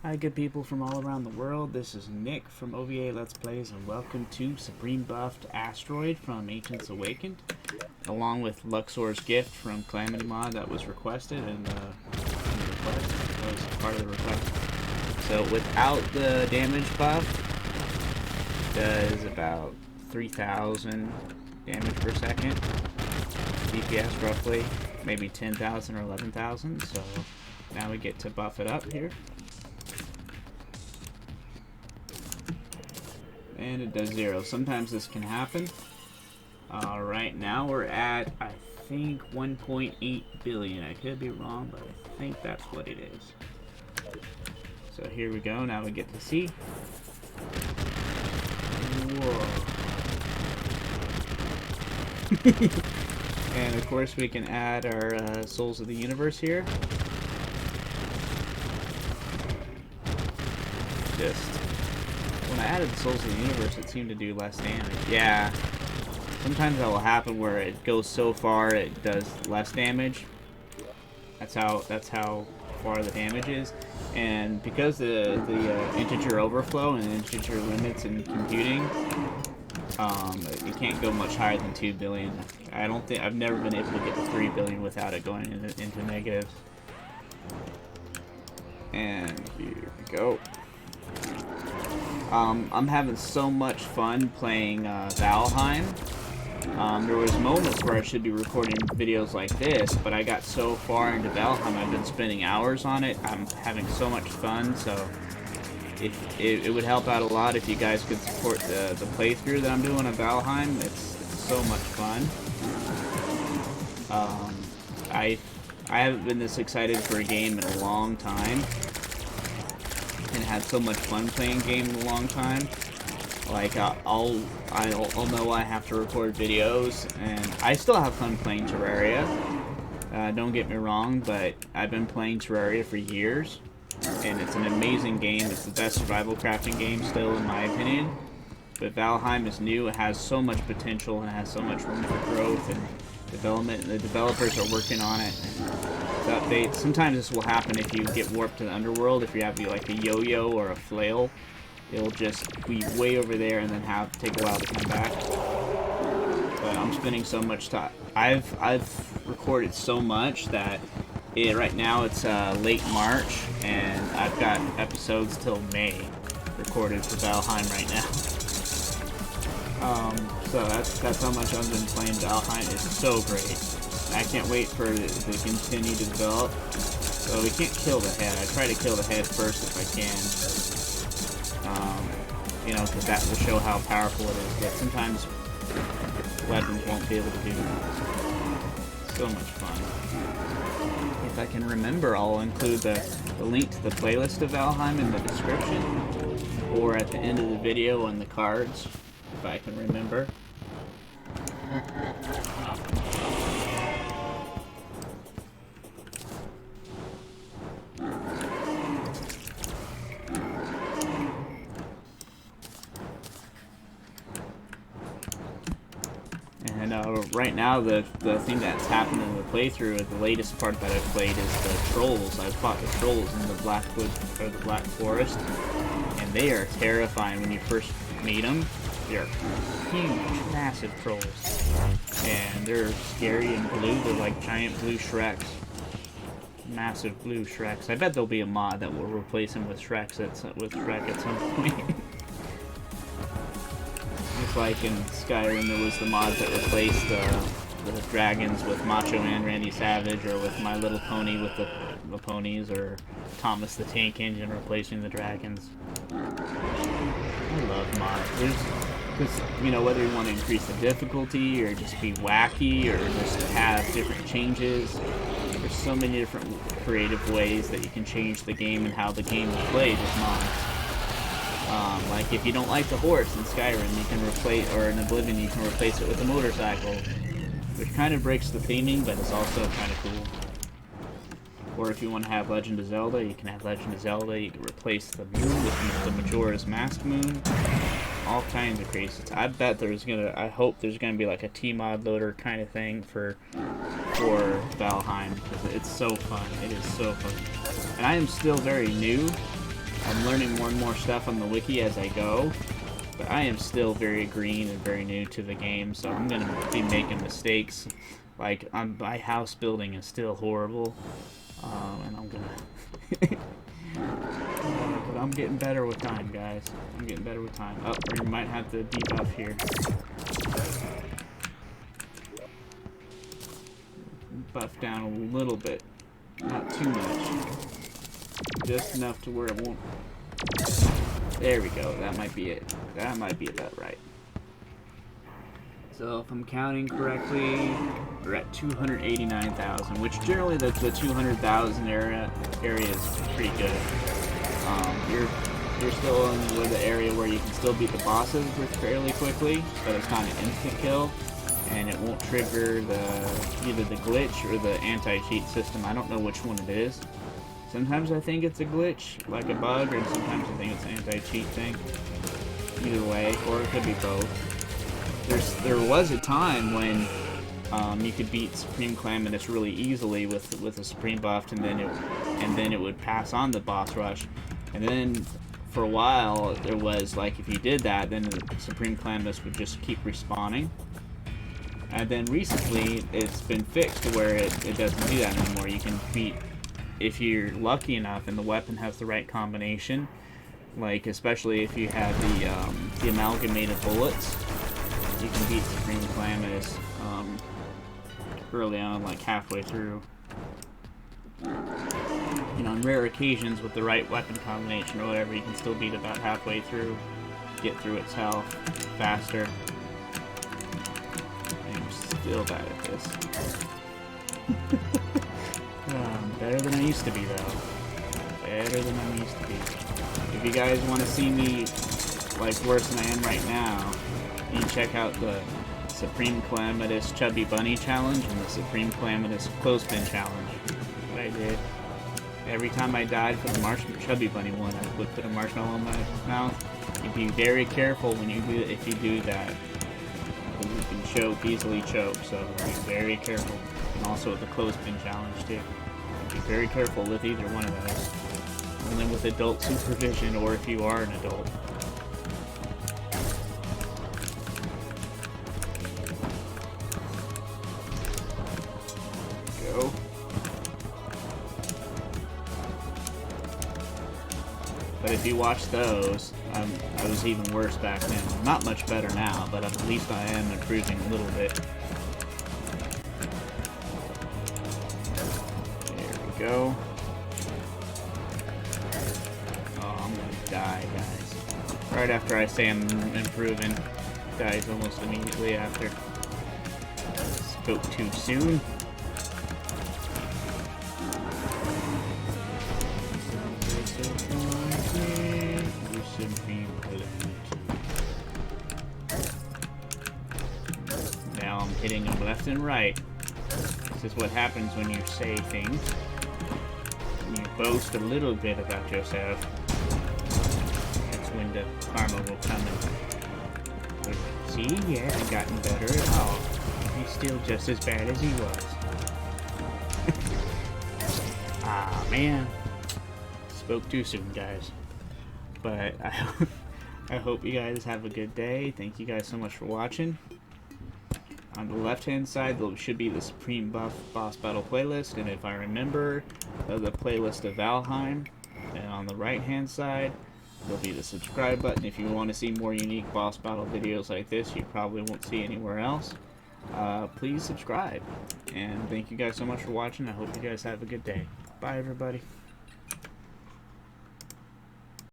Hi good people from all around the world, this is Nick from OVA Let's Plays and welcome to Supreme Buffed Astroid from Ancients Awakened, along with Luxors Gift from Calamity Mod that was requested and was part of the request. So without the damage buff, does about 3,000 damage per second, DPS roughly, maybe 10,000 or 11,000, so now we get to buff it up here. And it does 0. Sometimes this can happen. Right now we're at, I think, 1.8 billion. I could be wrong, but I think that's what it is. So here we go. Now we get to see. Whoa. And of course we can add our Souls of the Universe here. When I added the Souls of the Universe, it seemed to do less damage. Yeah. Sometimes that will happen where it goes so far it does less damage. That's how far the damage is. And because the integer overflow and integer limits in computing, it can't go much higher than 2 billion. I've never been able to get to 3 billion without it going into negatives. And here we go. I'm having so much fun playing Valheim. There was moments where I should be recording videos like this, but I got so far into Valheim, I've been spending hours on it. I'm having so much fun, so it would help out a lot if you guys could support the playthrough that I'm doing of Valheim. It's so much fun. I haven't been this excited for a game in a long time. And had so much fun playing game in a long time. Like I'll know I have to record videos, and I still have fun playing Terraria. Don't get me wrong, but I've been playing Terraria for years, and it's an amazing game. It's the best survival crafting game still, in my opinion. But Valheim is new. It has so much potential and it has so much room for growth and development. And the developers are working on it. Updates. Sometimes this will happen if you get warped to the underworld. If you have like a yo-yo or a flail, it'll just be way over there and then take a while to come back. But I'm spending so much time. I've recorded so much that right now it's late March and I've got episodes till May recorded for Valheim right now. So that's how much I've been playing Valheim. It's so great. I can't wait for it to continue to develop. So we can't kill the head. I try to kill the head first if I can. You know, because that will show how powerful it is. But sometimes weapons won't be able to do that. So much fun. If I can remember, I'll include the link to the playlist of Valheim in the description. Or at the end of the video on the cards, if I can remember. And right now, the thing that's happened in the playthrough, the latest part that I've played is the trolls. I've fought the trolls in the Blackwood or the Black Forest, and they are terrifying when you first meet them. They're huge, massive trolls, and they're scary and blue. They're like giant blue Shreks, massive blue Shreks. I bet there'll be a mod that will replace him with Shrek at some point. Just like in Skyrim, there was the mods that replaced the dragons with Macho Man Randy Savage, or with My Little Pony with the ponies, or Thomas the Tank Engine replacing the dragons. I love mods. Because, you know, whether you want to increase the difficulty, or just be wacky, or just have different changes, there's so many different creative ways that you can change the game and how the game is played with mods. Like if you don't like the horse in Skyrim, you can replace, or in Oblivion, you can replace it with a motorcycle, which kind of breaks the theming, but it's also kind of cool. Or if you want to have Legend of Zelda, you can have Legend of Zelda. You can replace the moon with the Majora's Mask moon. All kinds of crazy. I hope there's gonna be like a T-mod loader kind of thing for Valheim, because it's so fun. It is so fun. And I am still very new I'm learning more and more stuff on the wiki as I go, but I am still very green and very new to the game, so I'm gonna be making mistakes. Like, my house building is still horrible, and I'm gonna... but I'm getting better with time, guys. I'm getting better with time. Oh, we might have to debuff here. Buff down a little bit. Not too much. Just enough to where it won't... There we go. That might be it. That might be about right. So if I'm counting correctly, we're at 289,000, which generally the 200,000 area is pretty good. You're still in the area where you can still beat the bosses fairly quickly, but it's not an instant kill, and it won't trigger either the glitch or the anti-cheat system. I don't know which one it is. Sometimes I think it's a glitch, like a bug, or sometimes I think it's an anti-cheat thing. Either way, or it could be both. There was a time when you could beat Supreme Calamitas really easily with a Supreme Buffed, and then it would pass on the boss rush. And then for a while there was like, if you did that, then the Supreme Calamitas would just keep respawning. And then recently it's been fixed to where it doesn't do that anymore. You can beat, if you're lucky enough and the weapon has the right combination, like especially if you have the amalgamated bullets, you can beat Supreme Calamitas early on, like halfway through. You know, on rare occasions with the right weapon combination or whatever, you can still beat about halfway through, get through its health faster. I'm still bad at this. Better than I used to be, though. Better than I used to be. If you guys want to see me like worse than I am right now, you can check out the Supreme Calamitas Chubby Bunny Challenge and the Supreme Calamitas Clothespin Challenge. What I did. Every time I died for the Chubby Bunny one, I would put a marshmallow in my mouth. You'd be very careful when you do if you do that. You can choke, easily choke, so be very careful. And also with the Clothespin Challenge too. Be very careful with either one of those. Only with adult supervision, or if you are an adult. Go. But if you watch those, I was even worse back then. Not much better now, but at least I am improving a little bit. There we go. Oh, I'm gonna die, guys. Right after I say I'm improving, dies almost immediately after. Spoke too soon. Now I'm hitting them left and right. This is what happens when you say things. When you boast a little bit about yourself. That's when the karma will come in. See, yeah, I've gotten better at all. He's still just as bad as he was. Ah, man. Spoke too soon, guys. But I hope you guys have a good day. Thank you guys so much for watching. On the left-hand side, there should be the Supreme Buff Boss Battle playlist, and if I remember, the playlist of Valheim. And on the right-hand side, there'll be the subscribe button. If you want to see more unique boss battle videos like this, you probably won't see anywhere else. Please subscribe. And thank you guys so much for watching. I hope you guys have a good day. Bye, everybody.